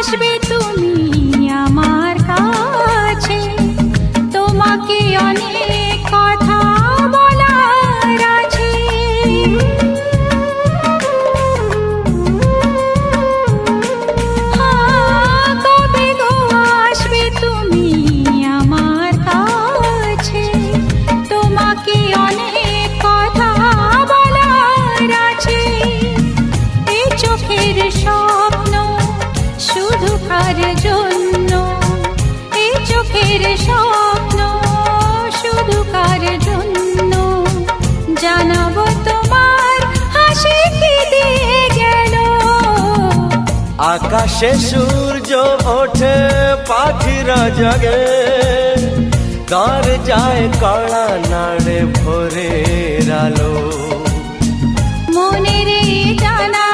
আসবে তুমি আমার কাছে, তোমাকে অনেক কথা বলার আছে। কবে গো আসবে তুমি আমার কাছে, তোমাকে অনেক কথা বলার আছে। এই চোখের স্বপ্ন শুধু কার জন্য, এই চোখের স্বপ্ন শুধু কার জন্য, জানাবো তোমার হাসি কি দিয়ে গেল। আকাশে সূর্য ওঠে পাখিরা জাগে, তার যায় কড়া নাড়ে ভোরের আলো। মনের এই জানা